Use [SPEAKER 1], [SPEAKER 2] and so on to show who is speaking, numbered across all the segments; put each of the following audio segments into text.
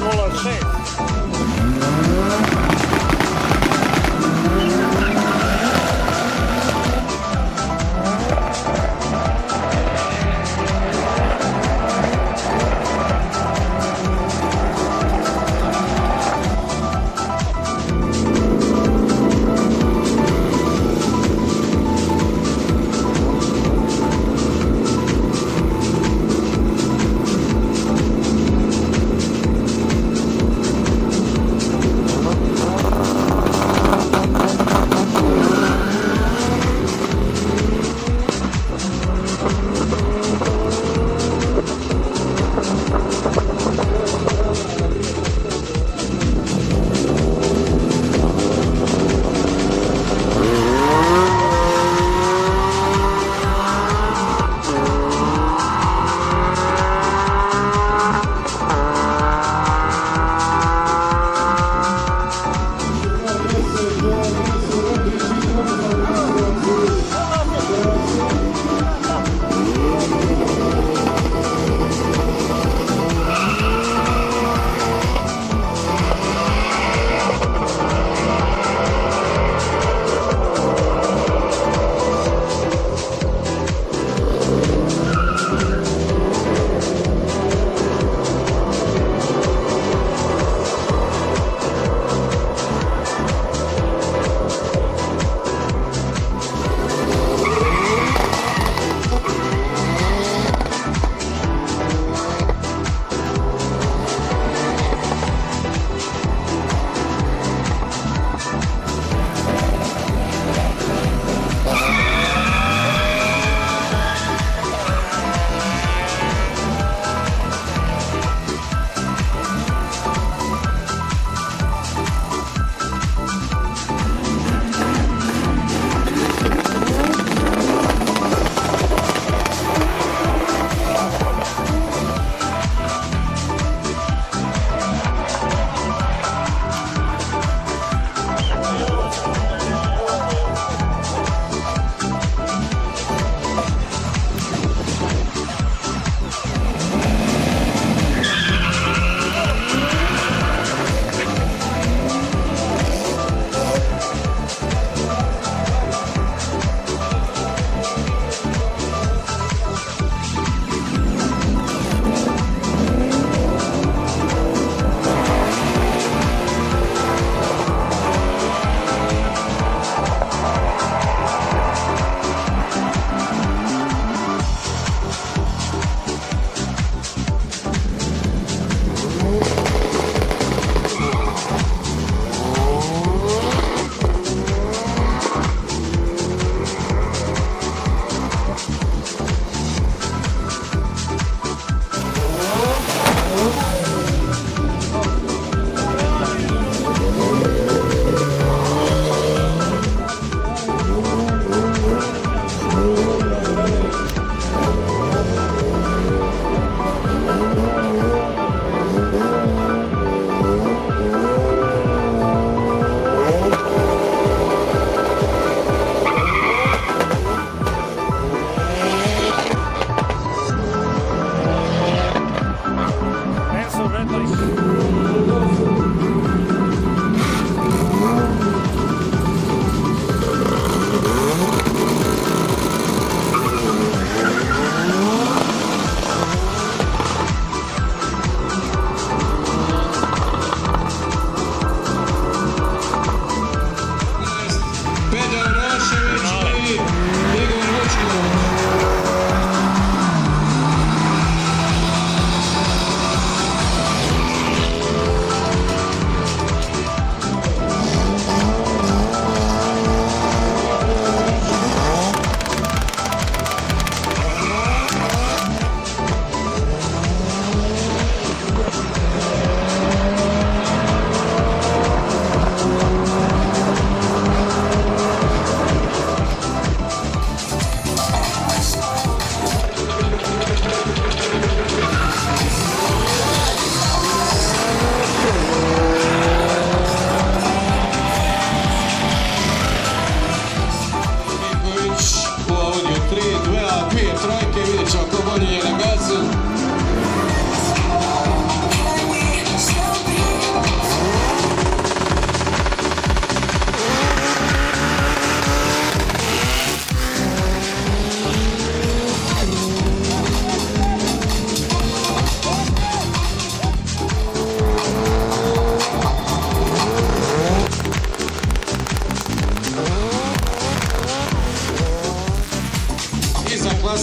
[SPEAKER 1] 006.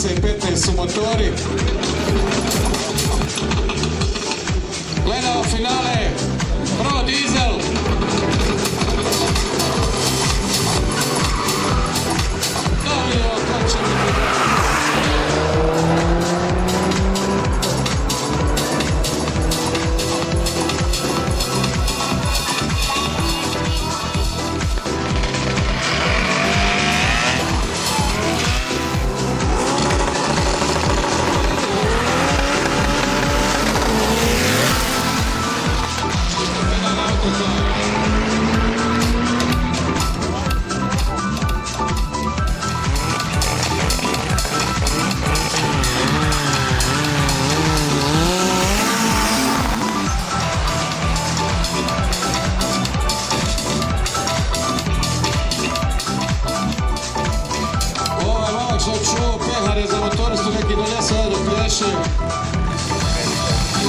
[SPEAKER 1] klase 15 su motori. Gledamo finale Pro Diesel. Da vidimo ko će biti.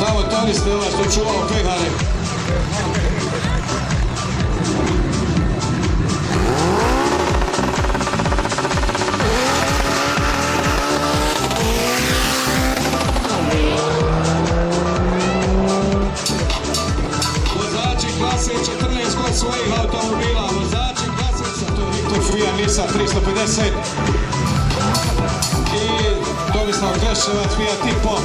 [SPEAKER 1] Za motoriste ova što čuvao pehare. Vozači klase 14 kod svojih automobila. Vozači klase, to je Viktor Fija Nisa 350. I Tomislav Kreševac Fiat Tipo.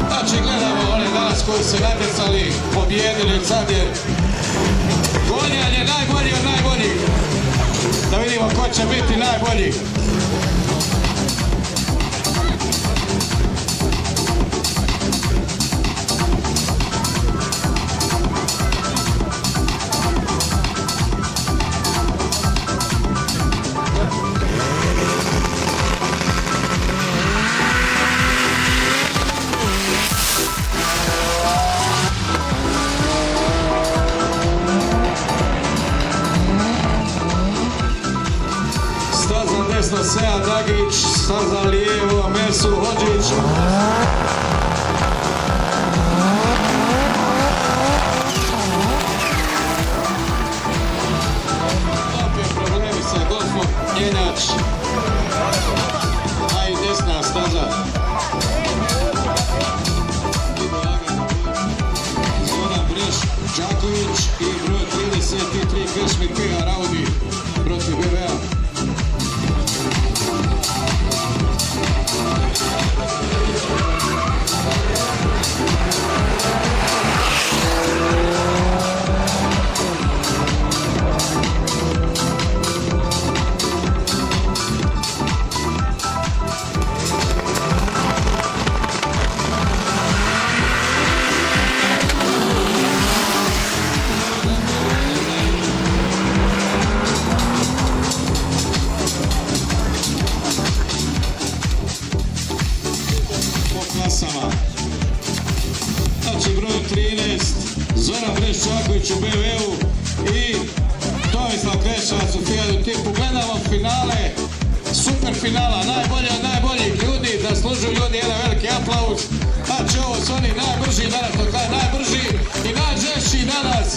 [SPEAKER 1] Znači gledamo one danas koji se natjecali, pobjedili, sad je gonjanje najbolji od najboljih. Da vidimo ko će biti najbolji. Desno Seja Dagić, staza lijevo Mersu Hodžić. Opet problemi sa golfom, Njenjač. A i desna staza. Zoran Breš, Đaković i broj 33 Krešmir PR Audi protiv BBA. Znači broj 13 Zoran Breš Čaković u BMW-u i Tomislav Kreševac u Fiatu Tipu. Gledamo finale, super finala, najbolji od najboljih ljudi, zaslužuju ljudi jedan veliki aplauz. Znači ovo su oni najbrži danas, to je najbrži i najžešći danas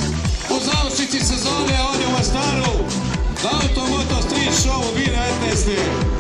[SPEAKER 1] u završnici sezone ovdje u Mostaru na Automoto Street Show 2019.